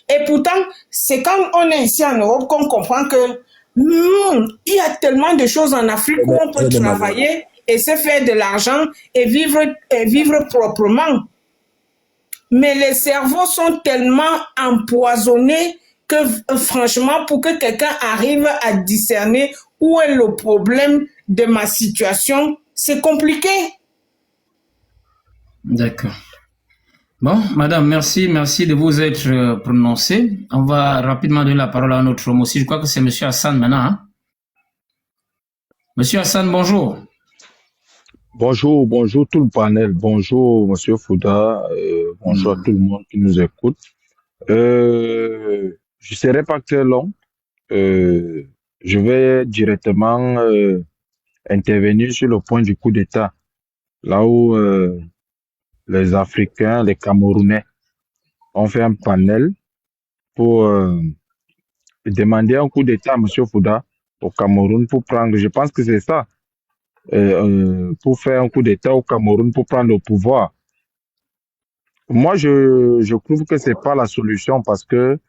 Et pourtant, c'est quand on est ici en Europe qu'on comprend que il y a tellement de choses en Afrique où on peut travailler et se faire de l'argent et vivre proprement. Mais les cerveaux sont tellement empoisonnés que franchement, pour que quelqu'un arrive à discerner où est le problème de ma situation, c'est compliqué. D'accord. Bon, madame, merci de vous être prononcée. On va rapidement donner la parole à notre homme aussi. Je crois que c'est monsieur Hassan maintenant. Hein? Monsieur Hassan, bonjour. Bonjour, bonjour tout le panel. Bonjour, Monsieur Fouda. Bonjour à tout le monde qui nous écoute. Je ne serai pas très long. Je vais directement intervenir sur le point du coup d'État, là où les Africains, les Camerounais ont fait un panel pour demander un coup d'État à Monsieur Fouda au Cameroun pour prendre, je pense que c'est ça, pour faire un coup d'État au Cameroun pour prendre le pouvoir. Moi, je trouve que c'est pas la solution parce que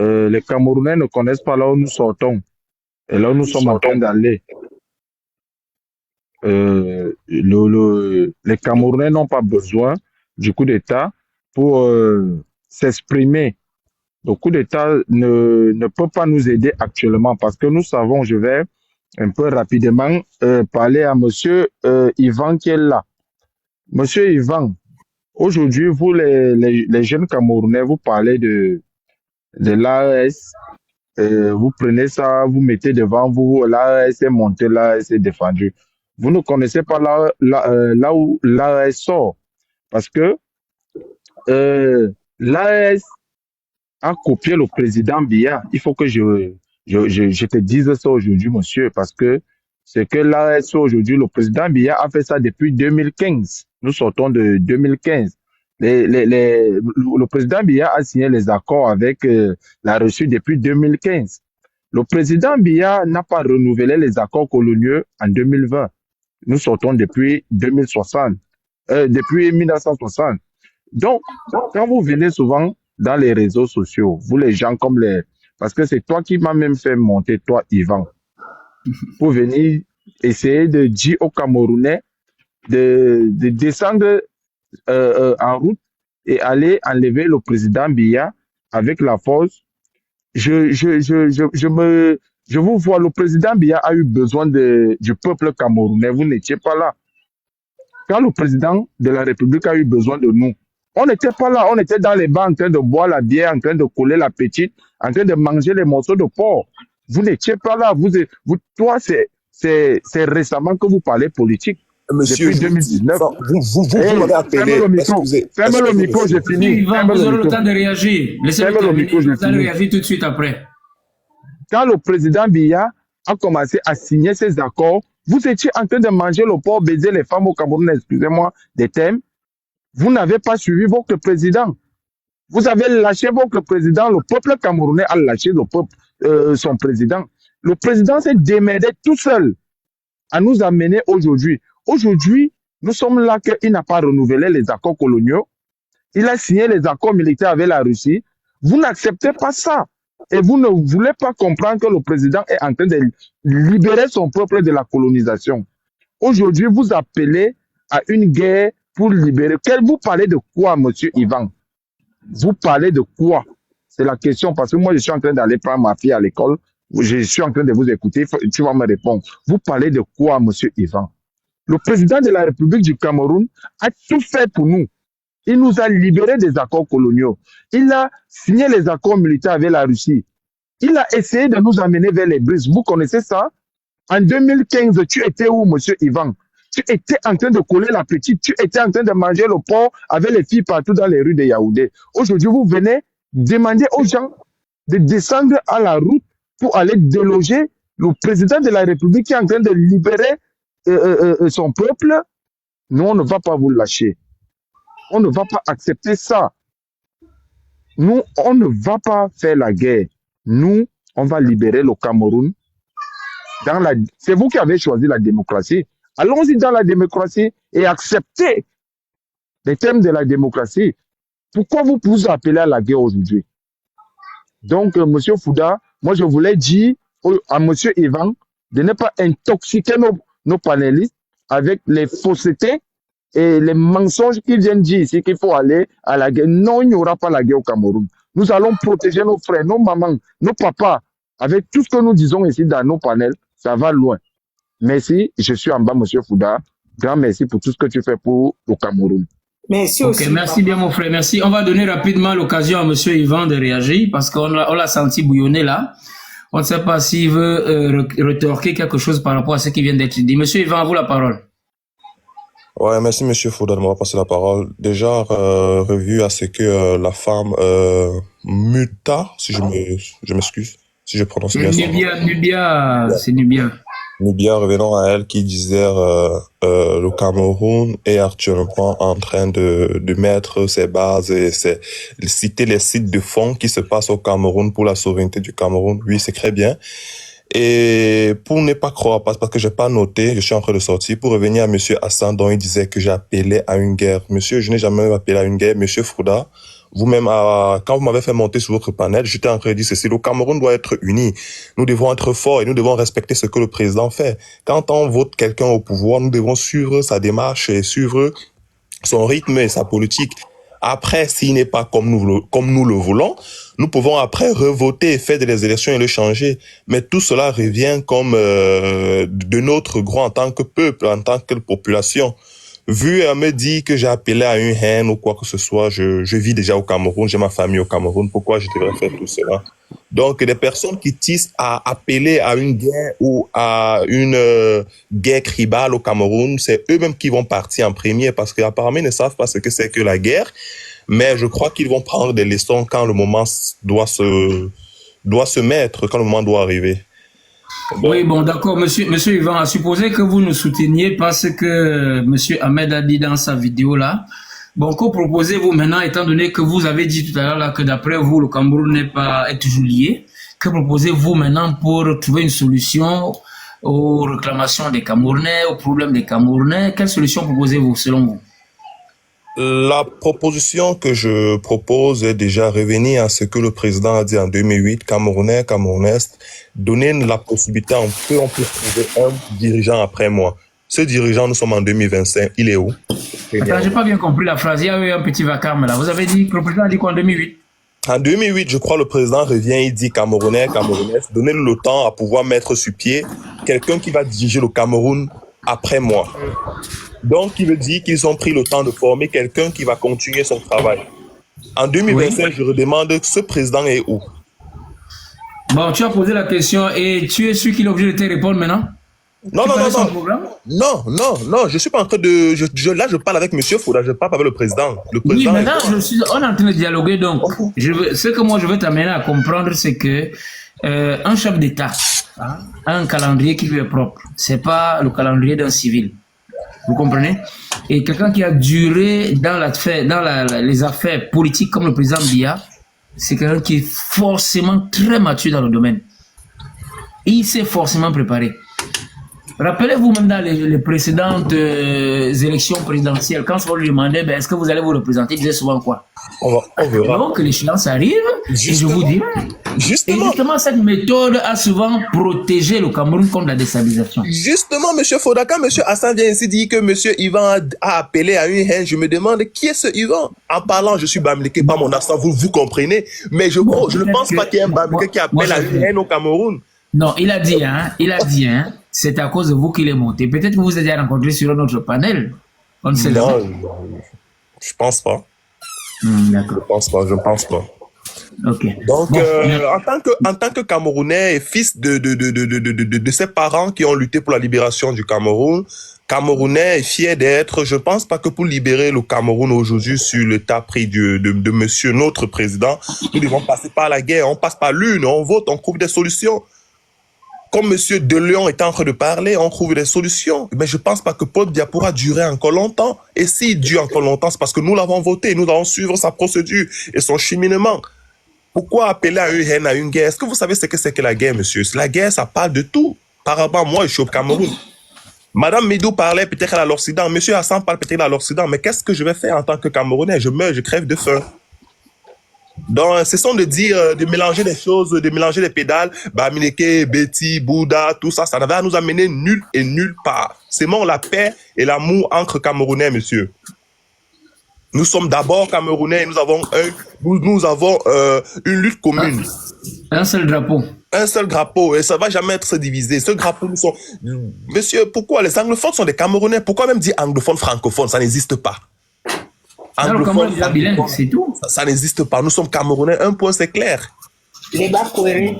les Camerounais ne connaissent pas là où nous sortons et là où nous sommes en train d'aller. Les Camerounais n'ont pas besoin du coup d'État pour s'exprimer. Le coup d'État ne peut pas nous aider actuellement parce que nous savons, je vais un peu rapidement parler à Monsieur Yvan qui est là. Monsieur Yvan, aujourd'hui, vous, les jeunes Camerounais, vous parlez de l'AES, vous prenez ça, vous mettez devant vous, l'AES est monté, l'AES est défendu. Vous ne connaissez pas là où l'AES sort parce que l'AES a copié le président Biya. Il faut que je te dise ça aujourd'hui, monsieur, parce que c'est que l'AES aujourd'hui, le président Biya a fait ça depuis 2015. Nous sortons de 2015. Le président Biya a signé les accords avec la Russie depuis 2015. Le président Biya n'a pas renouvelé les accords coloniaux en 2020. Nous sortons depuis 2060, depuis 1960. Donc, quand vous venez souvent dans les réseaux sociaux, vous les gens comme les... Parce que c'est toi qui m'as même fait monter, toi, Yvan, pour venir essayer de dire aux Camerounais de descendre en route et aller enlever le président Biya avec la force. Je vous vois, le président Biya a eu besoin du peuple camerounais. Vous n'étiez pas là. Quand le président de la République a eu besoin de nous, on n'était pas là. On était dans les bancs en train de boire la bière, en train de coller la petite, en train de manger les morceaux de porc. Vous n'étiez pas là. Toi, c'est récemment que vous parlez politique. Monsieur, depuis 2019. Vous m'avez appelé. Fermez le micro, j'ai fini. Vous aurez le temps de réagir. Laissez-le terminer. Vous allez réagir tout de suite après. Quand le président Biya a commencé à signer ses accords, vous étiez en train de manger le porc, baiser les femmes au Cameroun, excusez-moi des thèmes. Vous n'avez pas suivi votre président. Vous avez lâché votre président. Le peuple camerounais a lâché son président. Le président s'est démerdé tout seul à nous amener aujourd'hui. Aujourd'hui, nous sommes là qu'il n'a pas renouvelé les accords coloniaux. Il a signé les accords militaires avec la Russie. Vous n'acceptez pas ça. Et vous ne voulez pas comprendre que le président est en train de libérer son peuple de la colonisation. Aujourd'hui, vous appelez à une guerre pour libérer. Vous parlez de quoi, monsieur Yvan? Vous parlez de quoi? C'est la question, parce que moi, je suis en train d'aller prendre ma fille à l'école. Je suis en train de vous écouter. Tu vas me répondre. Vous parlez de quoi, monsieur Yvan? Le président de la République du Cameroun a tout fait pour nous. Il nous a libérés des accords coloniaux. Il a signé les accords militaires avec la Russie. Il a essayé de nous amener vers les brises. Vous connaissez ça? En 2015, tu étais où, monsieur Yvan? Tu étais en train de coller la petite. Tu étais en train de manger le porc avec les filles partout dans les rues de Yaoundé. Aujourd'hui, vous venez demander aux gens de descendre à la route pour aller déloger le président de la République qui est en train de libérer son peuple. Nous, on ne va pas vous lâcher. On ne va pas accepter ça. Nous, on ne va pas faire la guerre. Nous, on va libérer le Cameroun. C'est vous qui avez choisi la démocratie. Allons-y dans la démocratie et acceptez les thèmes de la démocratie. Pourquoi vous vous appelez à la guerre aujourd'hui? Donc, monsieur Fouda, moi, je voulais dire à monsieur Yvan de ne pas intoxiquer nos panélistes avec les faussetés et les mensonges qu'ils viennent dire ici qu'il faut aller à la guerre. Non, il n'y aura pas la guerre au Cameroun. Nous allons protéger nos frères, nos mamans, nos papas. Avec tout ce que nous disons ici dans nos panels, ça va loin. Merci, je suis en bas, monsieur Fouda. Grand merci pour tout ce que tu fais pour le Cameroun. Merci ok, aussi. merci bien mon frère, merci. On va donner rapidement l'occasion à monsieur Yvan de réagir parce qu'on l'a senti bouillonner là. On ne sait pas s'il veut rétorquer quelque chose par rapport à ce qui vient d'être dit. Monsieur Yvan, à vous la parole. Ouais, merci Monsieur Fouda de m'avoir passé la parole. Déjà, revu à ce que la femme Muta, si je m'excuse, si je prononce bien son nom. Nubia, c'est Nubia. Nubia, revenons à elle, qui disait le Cameroun est actuellement en train de mettre ses bases et citer les sites de fonds qui se passent au Cameroun pour la souveraineté du Cameroun. Oui, c'est très bien. Et pour ne pas croire, parce que j'ai pas noté, je suis en train de sortir, pour revenir à Monsieur Hassan, dont il disait que j'appelais à une guerre. Monsieur, je n'ai jamais appelé à une guerre. Monsieur Fouda, vous-même, quand vous m'avez fait monter sur votre panel, j'étais en train de dire ceci, le Cameroun doit être uni. Nous devons être forts et nous devons respecter ce que le président fait. Quand on vote quelqu'un au pouvoir, nous devons suivre sa démarche et suivre son rythme et sa politique. Après, s'il n'est pas comme nous le voulons, nous pouvons après revoter, faire des élections et le changer. Mais tout cela revient comme de notre droit en tant que peuple, en tant que population. Vu elle me dit que j'ai appelé à une haine ou quoi que ce soit, je vis déjà au Cameroun, j'ai ma famille au Cameroun, pourquoi je devrais faire tout cela? Donc, des personnes qui tissent à appeler à une guerre ou à une guerre tribale au Cameroun, c'est eux-mêmes qui vont partir en premier parce qu'apparemment, ils ne savent pas ce que c'est que la guerre. Mais je crois qu'ils vont prendre des leçons quand le moment doit se mettre, quand le moment doit arriver. Bon. Oui, bon, d'accord, monsieur Yvan, à supposer que vous nous souteniez parce que monsieur Ahmed a dit dans sa vidéo là, bon, que proposez-vous maintenant, étant donné que vous avez dit tout à l'heure là que d'après vous, le Cameroun est toujours lié, que proposez-vous maintenant pour trouver une solution aux réclamations des Camerounais, aux problèmes des Camerounais? Quelle solution proposez-vous selon vous? La proposition que je propose est déjà revenir à ce que le président a dit en 2008, Camerounais, Camerounaises, donner la possibilité, on peut trouver un dirigeant après moi. Ce dirigeant, nous sommes en 2025, il est où? Attends, j'ai pas bien compris la phrase, il y a eu un petit vacarme là. Vous avez dit que le président a dit quoi en 2008? En 2008, je crois, le président revient, il dit Camerounais, Camerounaises, donnez le temps à pouvoir mettre sur pied quelqu'un qui va diriger le Cameroun après moi. Donc, il veut dire qu'ils ont pris le temps de former quelqu'un qui va continuer son travail. En 2025, oui. Je redemande, ce président est où? Bon, tu as posé la question et tu es sûr qu'il est obligé de te répondre maintenant? Non, je suis pas en train de... Là, je parle avec monsieur Fouda, je parle avec le président. Oui, maintenant, on est en train de dialoguer, donc, ce que moi, je veux t'amener à comprendre, c'est que un chef d'État a un calendrier qui lui est propre. C'est pas le calendrier d'un civil. Vous comprenez? Et quelqu'un qui a duré dans les affaires politiques comme le président Biya, c'est quelqu'un qui est forcément très mature dans le domaine. Il s'est forcément préparé. Rappelez-vous même dans les précédentes élections présidentielles, quand on lui demandait est-ce que vous allez vous représenter, il disait souvent quoi? On verra. Donc l'échéance arrive, et je vous dis. Justement, cette méthode a souvent protégé le Cameroun contre la déstabilisation. Justement, M. Fouda, quand M. Hassan vient ici dire que M. Yvan a appelé à une haine, je me demande qui est ce Yvan? En parlant, je suis bamileke par mon accent, vous comprenez, mais je ne pense pas qu'il y ait un bamileke qui appelle à une haine au Cameroun. Non, il a dit, c'est à cause de vous qu'il est monté. Peut-être que vous vous êtes rencontré sur un autre panel. On ne sait pas. Non, je pense pas. D'accord. Je pense pas. Ok. Donc, en tant que Camerounais et fils de ses parents qui ont lutté pour la libération du Cameroun, Camerounais est fier d'être, je pense pas que pour libérer le Cameroun aujourd'hui sur l'état pris de monsieur, notre président, nous devons passer par la guerre. On passe par l'une, on vote, on trouve des solutions. Comme monsieur Deleon est en train de parler, on trouve des solutions. Mais je pense pas que Paul Biya pourra durer encore longtemps. Et s'il dure encore longtemps, c'est parce que nous l'avons voté. Nous allons suivre sa procédure et son cheminement. Pourquoi appeler à une haine, à une guerre? Est-ce que vous savez ce que c'est que la guerre, monsieur? La guerre, ça parle de tout. Par rapport à moi, je suis au Cameroun. Madame Médou parlait peut-être à l'Occident. Monsieur Hassan parle peut-être à l'Occident. Mais qu'est-ce que je vais faire en tant que Camerounais? Je meurs, je crève de faim. Donc, cessons de dire, de mélanger des choses, de mélanger les pédales, Bamileke, Betty, Bouddha, tout ça, ça va nous amener nulle part. C'est la paix et l'amour entre Camerounais, monsieur. Nous sommes d'abord Camerounais et nous avons une lutte commune. Un seul drapeau. Un seul drapeau et ça va jamais être divisé. Ce drapeau, nous sommes... Monsieur, pourquoi les anglophones sont des Camerounais? Pourquoi même dire anglophones, francophones? Ça n'existe pas. C'est tout. Ça n'existe pas. Nous sommes Camerounais. Un point, c'est clair. Les Bakourés.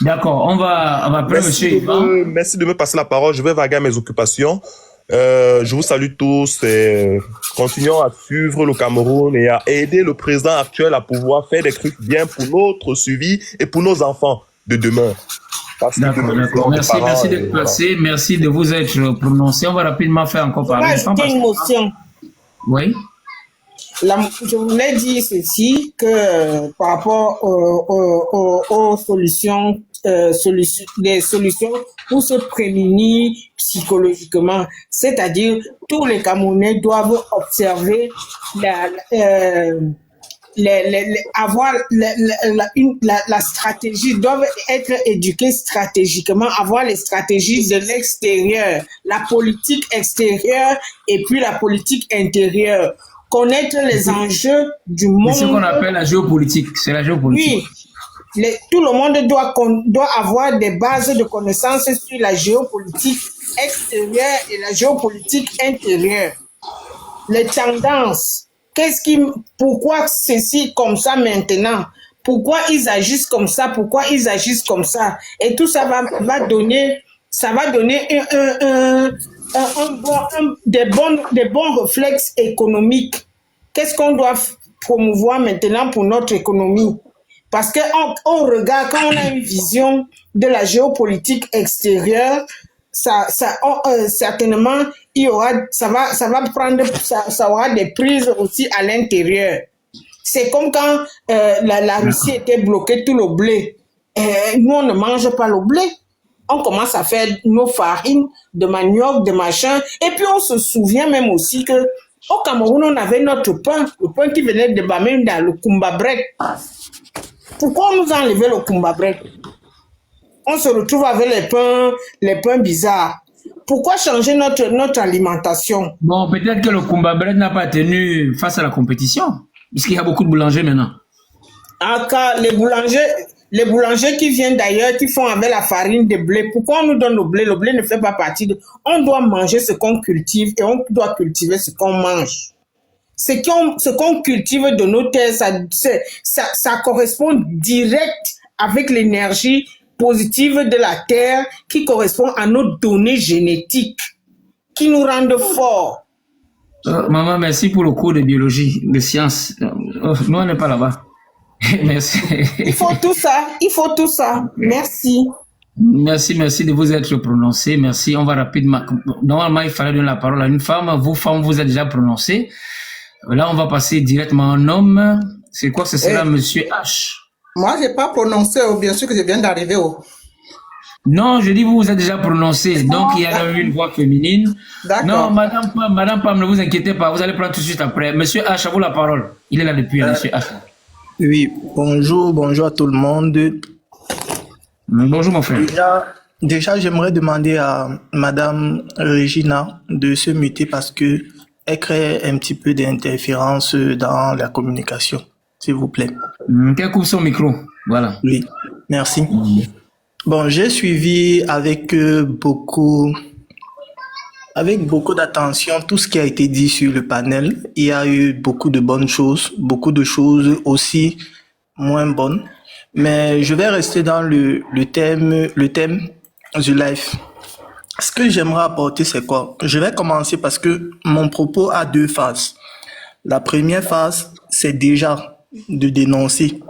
D'accord, on va appeler monsieur Yvan. Merci de me passer la parole. Je vais vaguer à mes occupations. Je vous salue tous et continuons à suivre le Cameroun et à aider le président actuel à pouvoir faire des trucs bien pour notre suivi et pour nos enfants de demain. D'accord. Merci d'être passé. Merci de vous être prononcé. On va rapidement faire encore parler. Une motion. Oui. Je voulais dire ceci, que par rapport aux solutions, des solutions pour se prémunir psychologiquement, c'est-à-dire tous les Camerounais doivent observer avoir la stratégie, doivent être éduqués stratégiquement, avoir les stratégies de l'extérieur, la politique extérieure et puis la politique intérieure. Connaître les enjeux du monde. C'est ce qu'on appelle la géopolitique. C'est la géopolitique. Oui. Tout le monde doit avoir des bases de connaissances sur la géopolitique extérieure et la géopolitique intérieure. Les tendances. Pourquoi ceci comme ça maintenant? Pourquoi ils agissent comme ça? Pourquoi ils agissent comme ça? Et tout ça va donner des bons réflexes économiques. Qu'est-ce qu'on doit promouvoir maintenant pour notre économie? Parce qu'on regarde, quand on a une vision de la géopolitique extérieure, certainement, ça aura des prises aussi à l'intérieur. C'est comme quand la Russie était bloquée tout le blé. Nous, on ne mange pas le blé. On commence à faire nos farines de manioc, de machin. Et puis, on se souvient même aussi que au Cameroun, on avait notre pain, le pain qui venait de Bamenda, le kumbabrek. Pourquoi on nous a enlevé le kumbabrek? On se retrouve avec les pains bizarres. Pourquoi changer notre alimentation? Bon, peut-être que le kumbabrek n'a pas tenu face à la compétition, puisqu'il y a beaucoup de boulangers maintenant. Car les boulangers qui viennent d'ailleurs, qui font avec la farine de blé, pourquoi on nous donne le blé? Le blé ne fait pas partie de... On doit manger ce qu'on cultive et on doit cultiver ce qu'on mange. Ce qu'on cultive de nos terres, ça correspond direct avec l'énergie positive de la terre qui correspond à nos données génétiques qui nous rendent forts. Maman, merci pour le cours de biologie, de sciences. Nous, on n'est pas là-bas. Merci. Il faut tout ça. Merci. Merci de vous être prononcé. Merci. On va rapidement. Normalement, il fallait donner la parole à une femme. Vous, femmes, vous êtes déjà prononcé. Là, on va passer directement à un homme. C'est quoi? Ce sera Monsieur H. Moi, je n'ai pas prononcé, bien sûr que je viens d'arriver. Non, je dis vous êtes déjà prononcé. Donc, il y a une voix féminine. D'accord. Non, Madame Pam, ne vous inquiétez pas. Vous allez prendre tout de suite après. Monsieur H, à vous la parole. Il est là depuis, Monsieur H. Oui, bonjour à tout le monde. Bonjour, mon frère. Déjà, j'aimerais demander à Madame Regina de se muter parce que elle crée un petit peu d'interférence dans la communication, s'il vous plaît. Qu'elle coupe son micro, voilà. Oui, merci. Bon, j'ai suivi avec beaucoup d'attention tout ce qui a été dit sur le panel. Il y a eu beaucoup de bonnes choses, beaucoup de choses aussi moins bonnes. Mais je vais rester dans le thème du live. Ce que j'aimerais apporter, c'est quoi? Je vais commencer parce que mon propos a deux phases. La première phase, c'est déjà de dénoncer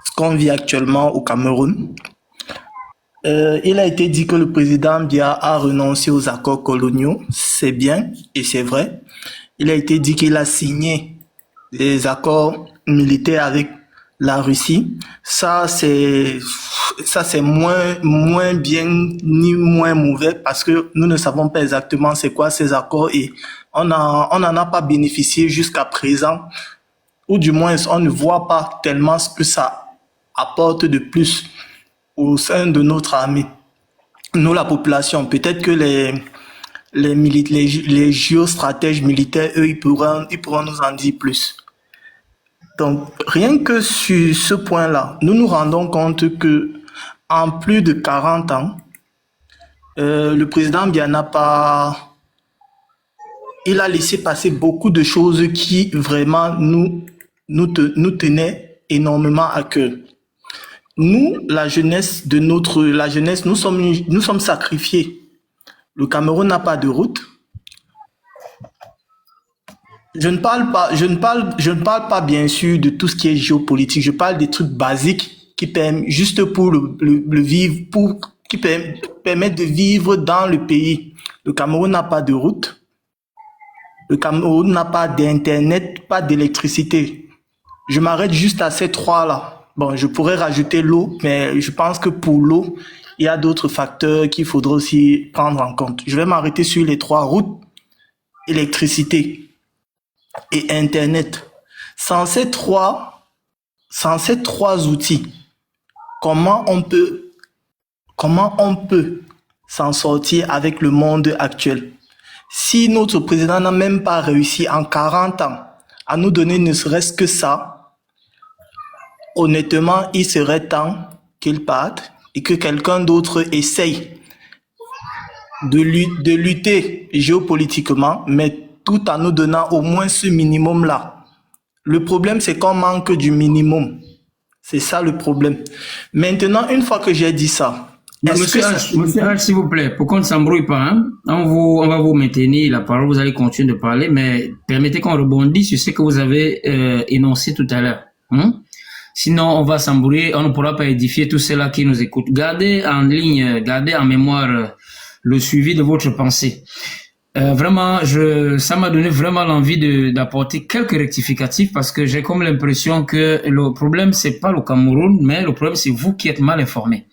ce qu'on vit actuellement au Cameroun. Il a été dit que le président Biya a renoncé aux accords coloniaux. C'est bien et c'est vrai. Il a été dit qu'il a signé des accords militaires avec la Russie. Ça c'est moins bien ni moins mauvais parce que nous ne savons pas exactement c'est quoi ces accords et on n'en a pas bénéficié jusqu'à présent, ou du moins on ne voit pas tellement ce que ça apporte de plus au sein de notre armée. Nous, la population, peut-être que les géostratèges militaires, eux, ils pourront nous en dire plus. Donc, rien que sur ce point-là, nous nous rendons compte que en plus de 40 ans, le président Biya il a laissé passer beaucoup de choses qui vraiment nous tenaient énormément à cœur. nous, la jeunesse, nous sommes sacrifiés. Le Cameroun n'a pas de route. Je ne parle pas bien sûr de tout ce qui est géopolitique. Je parle des trucs basiques qui permettent juste pour le vivre, qui permettent de vivre dans le pays. Le Cameroun n'a pas de route. Le Cameroun n'a pas d'internet, pas d'électricité. Je m'arrête juste à ces trois-là. Bon, je pourrais rajouter l'eau, mais je pense que pour l'eau, il y a d'autres facteurs qu'il faudra aussi prendre en compte. Je vais m'arrêter sur les trois: routes, électricité et Internet. Sans ces trois outils, comment on peut s'en sortir avec le monde actuel? Si notre président n'a même pas réussi en 40 ans à nous donner ne serait-ce que ça, honnêtement, il serait temps qu'il parte et que quelqu'un d'autre essaye de lutter géopolitiquement, mais tout en nous donnant au moins ce minimum-là. Le problème, c'est qu'on manque du minimum. C'est ça le problème. Maintenant, une fois que j'ai dit ça, Monsieur H, s'il vous plaît, pour qu'on ne s'embrouille pas, hein, on va vous maintenir la parole, vous allez continuer de parler, mais permettez qu'on rebondisse sur ce que vous avez énoncé tout à l'heure. Hein? Sinon, on va s'embrouiller, on ne pourra pas édifier tous ceux-là qui nous écoutent. Gardez en ligne, gardez en mémoire le suivi de votre pensée. Vraiment, ça m'a donné vraiment l'envie d'apporter quelques rectificatifs parce que j'ai comme l'impression que le problème, c'est pas le Cameroun, mais le problème, c'est vous qui êtes mal informés.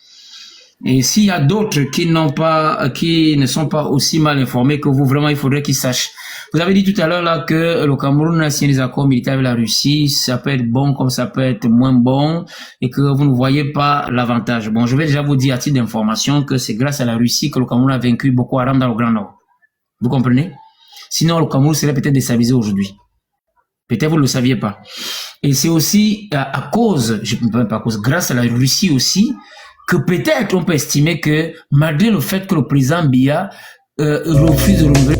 Et s'il y a d'autres qui ne sont pas aussi mal informés que vous, vraiment, il faudrait qu'ils sachent. Vous avez dit tout à l'heure là que le Cameroun a signé des accords militaires avec la Russie, ça peut être bon comme ça peut être moins bon, et que vous ne voyez pas l'avantage. Bon, je vais déjà vous dire à titre d'information que c'est grâce à la Russie que le Cameroun a vaincu Boko Haram dans le Grand Nord. Vous comprenez? Sinon, le Cameroun serait peut-être déstabilisé aujourd'hui. Peut-être vous ne le saviez pas. Et c'est aussi grâce à la Russie aussi, que peut-être on peut estimer que malgré le fait que le président Biya refuse de renouveler